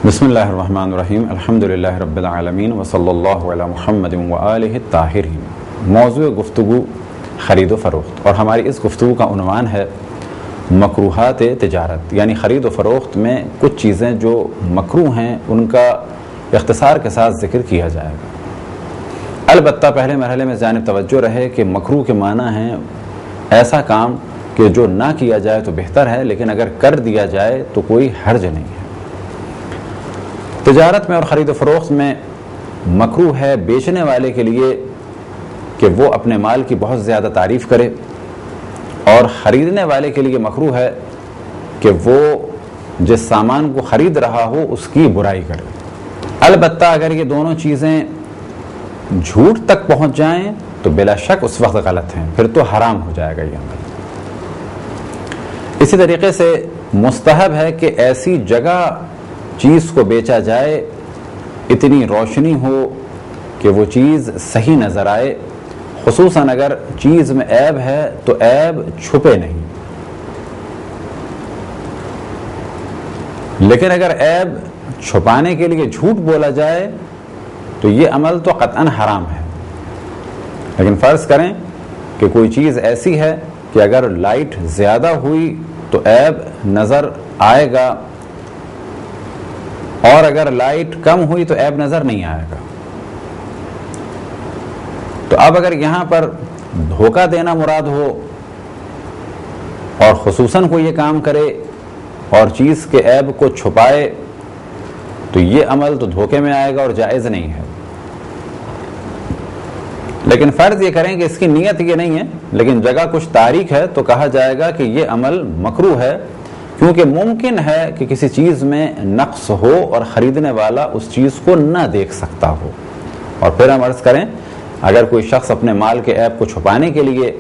بسم اللہ الرحمن الرحیم الحمدللہ رب العالمین وصلی اللہ علی محمد وآلہ الطاہرین۔ موضوع گفتگو خرید و فروخت، اور ہماری اس گفتگو کا عنوان ہے مکروہات تجارت، یعنی خرید و فروخت میں کچھ چیزیں جو مکروہ ہیں ان کا اختصار کے ساتھ ذکر کیا جائے گا۔ البتہ پہلے مرحلے میں جانب توجہ رہے کہ مکروہ کے معنی ہیں ایسا کام کہ جو نہ کیا جائے تو بہتر ہے، لیکن اگر کر دیا جائے تو کوئی حرج نہیں ہے۔ تجارت میں اور خرید و فروخت میں مکروہ ہے بیچنے والے کے لیے کہ وہ اپنے مال کی بہت زیادہ تعریف کرے، اور خریدنے والے کے لیے مکروہ ہے کہ وہ جس سامان کو خرید رہا ہو اس کی برائی کرے۔ البتہ اگر یہ دونوں چیزیں جھوٹ تک پہنچ جائیں تو بلا شک اس وقت غلط ہیں، پھر تو حرام ہو جائے گا یہ عمل۔ اسی طریقے سے مستحب ہے کہ ایسی جگہ چیز کو بیچا جائے اتنی روشنی ہو کہ وہ چیز صحیح نظر آئے، خصوصاً اگر چیز میں عیب ہے تو عیب چھپے نہیں، لیکن اگر عیب چھپانے کے لیے جھوٹ بولا جائے تو یہ عمل تو قطعاً حرام ہے۔ لیکن فرض کریں کہ کوئی چیز ایسی ہے کہ اگر لائٹ زیادہ ہوئی تو عیب نظر آئے گا، اور اگر لائٹ کم ہوئی تو عیب نظر نہیں آئے گا، تو اب اگر یہاں پر دھوکہ دینا مراد ہو اور خصوصاً کوئی یہ کام کرے اور چیز کے عیب کو چھپائے تو یہ عمل تو دھوکے میں آئے گا اور جائز نہیں ہے۔ لیکن فرض یہ کریں کہ اس کی نیت یہ نہیں ہے لیکن جگہ کچھ تاریک ہے تو کہا جائے گا کہ یہ عمل مکروہ ہے، کیونکہ ممکن ہے کہ کسی چیز میں نقص ہو اور خریدنے والا اس چیز کو نہ دیکھ سکتا ہو۔ اور پھر ہم عرض کریں اگر کوئی شخص اپنے مال کے عیب کو چھپانے کے لیے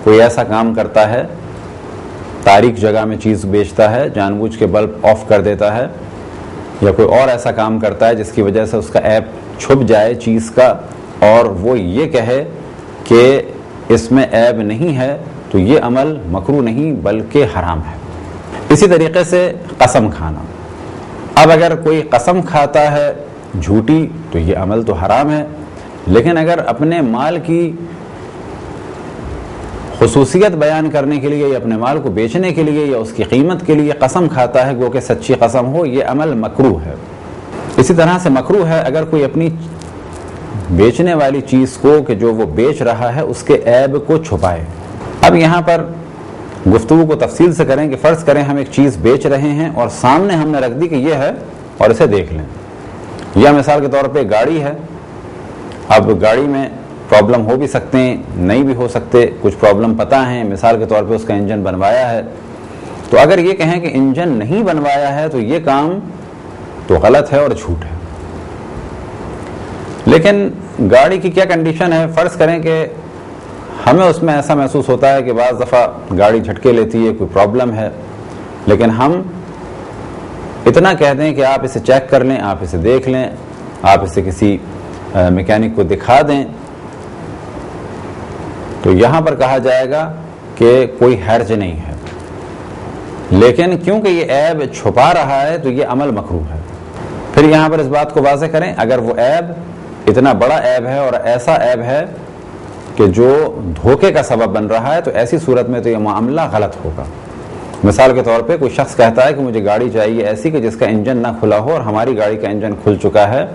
کوئی ایسا کام کرتا ہے، تاریک جگہ میں چیز بیچتا ہے، جان بوجھ کے بلب آف کر دیتا ہے، یا کوئی اور ایسا کام کرتا ہے جس کی وجہ سے اس کا عیب چھپ جائے چیز کا، اور وہ یہ کہے کہ اس میں عیب نہیں ہے، تو یہ عمل مکروہ نہیں بلکہ حرام ہے۔ اسی طریقے سے قسم کھانا، اب اگر کوئی قسم کھاتا ہے جھوٹی تو یہ عمل تو حرام ہے، لیکن اگر اپنے مال کی خصوصیت بیان کرنے کے لیے یا اپنے مال کو بیچنے کے لیے یا اس کی قیمت کے لیے قسم کھاتا ہے گو کہ سچی قسم ہو، یہ عمل مکروہ ہے۔ اسی طرح سے مکروہ ہے اگر کوئی اپنی بیچنے والی چیز کو کہ جو وہ بیچ رہا ہے اس کے عیب کو چھپائے۔ اب یہاں پر گفتگو کو تفصیل سے کریں کہ فرض کریں ہم ایک چیز بیچ رہے ہیں اور سامنے ہم نے رکھ دی کہ یہ ہے اور اسے دیکھ لیں، یا مثال کے طور پہ گاڑی ہے، اب گاڑی میں پرابلم ہو بھی سکتے ہیں نہیں بھی ہو سکتے، کچھ پرابلم پتہ ہیں، مثال کے طور پہ اس کا انجن بنوایا ہے، تو اگر یہ کہیں کہ انجن نہیں بنوایا ہے تو یہ کام تو غلط ہے اور جھوٹ ہے۔ لیکن گاڑی کی کیا کنڈیشن ہے، فرض کریں کہ ہمیں اس میں ایسا محسوس ہوتا ہے کہ بعض دفعہ گاڑی جھٹکے لیتی ہے، کوئی پرابلم ہے، لیکن ہم اتنا کہہ دیں کہ آپ اسے چیک کر لیں، آپ اسے دیکھ لیں، آپ اسے کسی میکینک کو دکھا دیں، تو یہاں پر کہا جائے گا کہ کوئی حرج نہیں ہے، لیکن کیونکہ یہ عیب چھپا رہا ہے تو یہ عمل مکروہ ہے۔ پھر یہاں پر اس بات کو واضح کریں اگر وہ عیب اتنا بڑا عیب ہے اور ایسا عیب ہے کہ جو دھوکے کا سبب بن رہا ہے تو ایسی صورت میں تو یہ معاملہ غلط ہوگا۔ مثال کے طور پہ کوئی شخص کہتا ہے کہ مجھے گاڑی چاہیے ایسی کہ جس کا انجن نہ کھلا ہو، اور ہماری گاڑی کا انجن کھل چکا ہے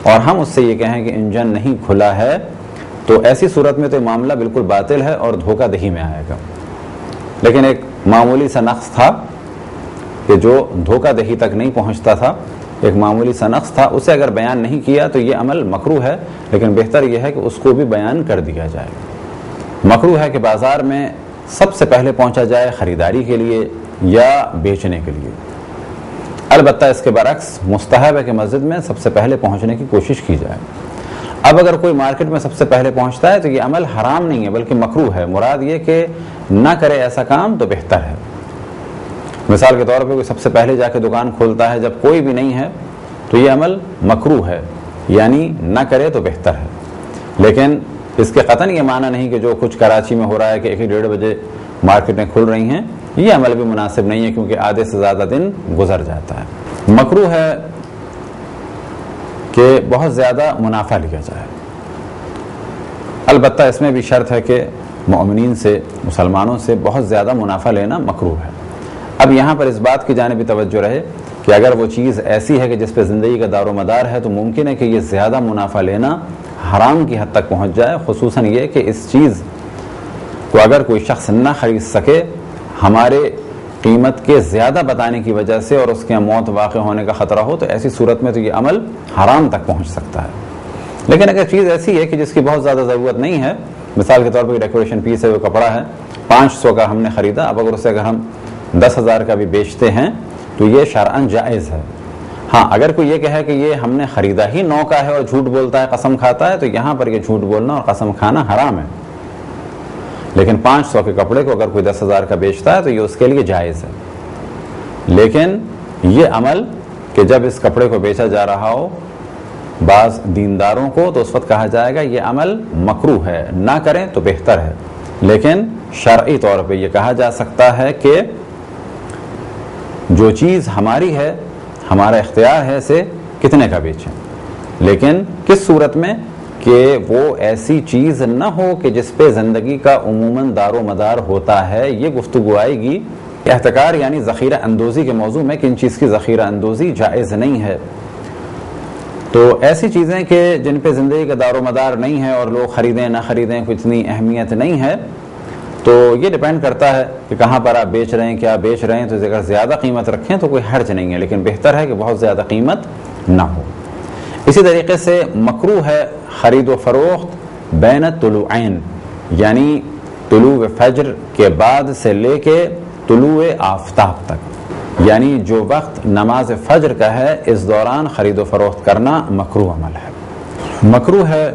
اور ہم اس سے یہ کہیں کہ انجن نہیں کھلا ہے، تو ایسی صورت میں تو یہ معاملہ بالکل باطل ہے اور دھوکہ دہی میں آئے گا۔ لیکن ایک معمولی سا نقص تھا کہ جو دھوکہ دہی تک نہیں پہنچتا تھا، ایک معمولی سا نقص تھا، اسے اگر بیان نہیں کیا تو یہ عمل مکروہ ہے، لیکن بہتر یہ ہے کہ اس کو بھی بیان کر دیا جائے۔ مکروہ ہے کہ بازار میں سب سے پہلے پہنچا جائے خریداری کے لیے یا بیچنے کے لیے، البتہ اس کے برعکس مستحب ہے کہ مسجد میں سب سے پہلے پہنچنے کی کوشش کی جائے۔ اب اگر کوئی مارکیٹ میں سب سے پہلے پہنچتا ہے تو یہ عمل حرام نہیں ہے بلکہ مکروہ ہے، مراد یہ کہ نہ کرے ایسا کام تو بہتر ہے۔ مثال کے طور پہ کوئی سب سے پہلے جا کے دکان کھولتا ہے جب کوئی بھی نہیں ہے تو یہ عمل مکروہ ہے، یعنی نہ کرے تو بہتر ہے، لیکن اس کے قطعاً یہ معنی نہیں کہ جو کچھ کراچی میں ہو رہا ہے کہ 1-1:30 بجے مارکیٹیں کھل رہی ہیں، یہ عمل بھی مناسب نہیں ہے کیونکہ آدھے سے زیادہ دن گزر جاتا ہے۔ مکروہ ہے کہ بہت زیادہ منافع لیا جائے. البتہ اس میں بھی شرط ہے کہ مومنین سے، مسلمانوں سے بہت زیادہ منافع لینا مکروہ ہے. اب یہاں پر اس بات کی جانب بھی توجہ رہے کہ اگر وہ چیز ایسی ہے کہ جس پہ زندگی کا دار و مدار ہے تو ممکن ہے کہ یہ زیادہ منافع لینا حرام کی حد تک پہنچ جائے، خصوصاً یہ کہ اس چیز کو اگر کوئی شخص نہ خرید سکے ہمارے قیمت کے زیادہ بتانے کی وجہ سے اور اس کے موت واقع ہونے کا خطرہ ہو، تو ایسی صورت میں تو یہ عمل حرام تک پہنچ سکتا ہے. لیکن اگر چیز ایسی ہے کہ جس کی بہت زیادہ ضرورت نہیں ہے، مثال کے طور پر ڈیکوریشن پیس ہے، وہ کپڑا ہے 500 کا ہم نے خریدا، اب اگر اسے ہم 10,000 کا بھی بیچتے ہیں تو یہ شرعاً جائز ہے. ہاں اگر کوئی یہ کہے کہ یہ ہم نے خریدا ہی 9 کا ہے اور جھوٹ بولتا ہے، قسم کھاتا ہے، تو یہاں پر یہ جھوٹ بولنا اور قسم کھانا حرام ہے. لیکن 500 کے کپڑے کو اگر کوئی 10,000 کا بیچتا ہے تو یہ اس کے لیے جائز ہے. لیکن یہ عمل کہ جب اس کپڑے کو بیچا جا رہا ہو بعض دینداروں کو، تو اس وقت کہا جائے گا یہ عمل مکروہ ہے، نہ کریں تو بہتر ہے. لیکن شرعی طور پہ یہ کہا جا سکتا ہے کہ جو چیز ہماری ہے، ہمارا اختیار ہے اسے کتنے کا بیچیں، لیکن کس صورت میں کہ وہ ایسی چیز نہ ہو کہ جس پہ زندگی کا عموماً دار و مدار ہوتا ہے. یہ گفتگو آئے گی احتکار یعنی ذخیرہ اندوزی کے موضوع میں کہ ان چیز کی ذخیرہ اندوزی جائز نہیں ہے. تو ایسی چیزیں کہ جن پہ زندگی کا دار و مدار نہیں ہے اور لوگ خریدیں نہ خریدیں کوئی اتنی اہمیت نہیں ہے، تو یہ ڈیپینڈ کرتا ہے کہ کہاں پر آپ بیچ رہے ہیں، کیا بیچ رہے ہیں. تو اگر زیادہ قیمت رکھیں تو کوئی حرج نہیں ہے، لیکن بہتر ہے کہ بہت زیادہ قیمت نہ ہو. اسی طریقے سے مکروہ ہے خرید و فروخت بین الطلوعین، یعنی طلوع فجر کے بعد سے لے کے طلوع آفتاب تک، یعنی جو وقت نماز فجر کا ہے اس دوران خرید و فروخت کرنا مکروہ عمل ہے. مکروہ ہے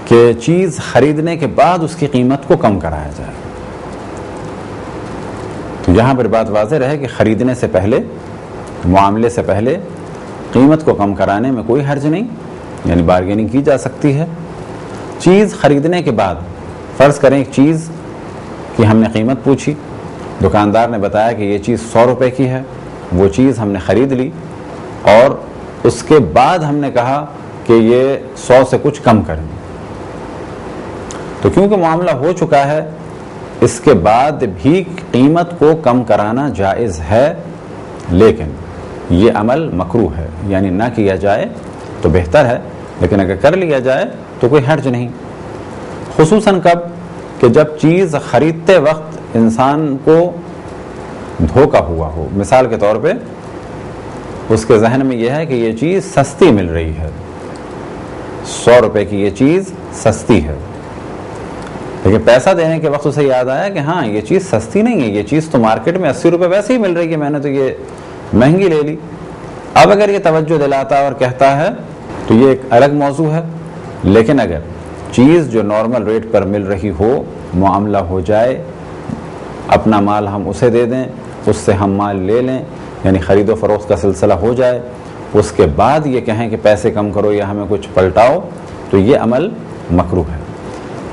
کہ چیز خریدنے کے بعد اس کی قیمت کو کم کرایا جائے. تو یہاں پر بات واضح رہے کہ خریدنے سے پہلے، معاملے سے پہلے قیمت کو کم کرانے میں کوئی حرج نہیں، یعنی بارگیننگ کی جا سکتی ہے. چیز خریدنے کے بعد فرض کریں ایک چیز کی ہم نے قیمت پوچھی، دکاندار نے بتایا کہ یہ چیز 100 روپے کی ہے، وہ چیز ہم نے خرید لی اور اس کے بعد ہم نے کہا کہ یہ 100 سے کچھ کم کریں. تو کیونکہ معاملہ ہو چکا ہے اس کے بعد بھی قیمت کو کم کرانا جائز ہے، لیکن یہ عمل مکروہ ہے، یعنی نہ کیا جائے تو بہتر ہے. لیکن اگر کر لیا جائے تو کوئی حرج نہیں. خصوصاً کب کہ جب چیز خریدتے وقت انسان کو دھوکہ ہوا ہو. مثال کے طور پہ اس کے ذہن میں یہ ہے کہ یہ چیز سستی مل رہی ہے، 100 روپے کی یہ چیز سستی ہے، لیکن پیسہ دینے کے وقت اسے یاد آیا کہ ہاں یہ چیز سستی نہیں ہے، یہ چیز تو مارکیٹ میں 80 روپے ویسے ہی مل رہی ہے، میں نے تو یہ مہنگی لے لی. اب اگر یہ توجہ دلاتا اور کہتا ہے تو یہ ایک الگ موضوع ہے. لیکن اگر چیز جو نارمل ریٹ پر مل رہی ہو، معاملہ ہو جائے، اپنا مال ہم اسے دے دیں، اس سے ہم مال لے لیں، یعنی خرید و فروخت کا سلسلہ ہو جائے، اس کے بعد یہ کہیں کہ پیسے کم کرو یا ہمیں کچھ پلٹاؤ، تو یہ عمل مکروہ ہے.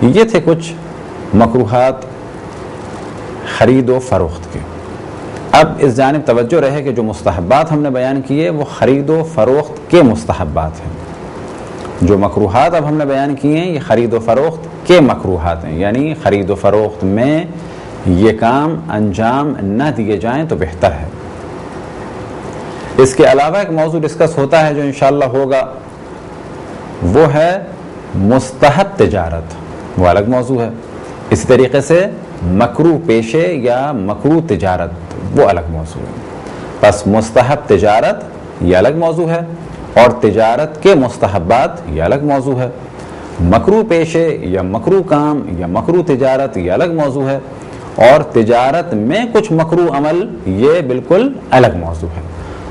یہ تھے کچھ مکروہات خرید و فروخت کے. اب اس جانب توجہ رہے کہ جو مستحبات ہم نے بیان کیے وہ خرید و فروخت کے مستحبات ہیں. جو مکروہات اب ہم نے بیان کیے ہیں یہ خرید و فروخت کے مکروہات ہیں، یعنی خرید و فروخت میں یہ کام انجام نہ دیے جائیں تو بہتر ہے. اس کے علاوہ ایک موضوع ڈسکس ہوتا ہے جو انشاءاللہ ہوگا، وہ ہے مستحب تجارت، وہ الگ موضوع ہے. اسی طریقے سے مکروہ پیشے یا مکروہ تجارت وہ الگ موضوع ہے. پس مستحب تجارت یہ الگ موضوع ہے اور تجارت کے مستحبات یہ الگ موضوع ہے. مکروہ پیشے یا مکروہ کام یا مکروہ تجارت یہ الگ موضوع ہے، اور تجارت میں کچھ مکروہ عمل یہ بالکل الگ موضوع ہے.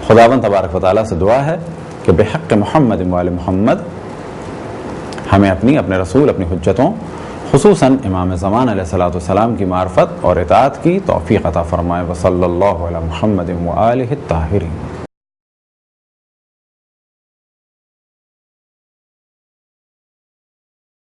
خداوند تبارک و تعالیٰ سے دعا ہے کہ بحق محمد و آل محمد ہمیں اپنے رسول، اپنی حجتوں، خصوصاً امام زمان علیہ الصلوۃ والسلام کی معرفت اور اطاعت کی توفیق عطا فرمائے. وصلی اللہ علی محمد و آلہ الطاہرین.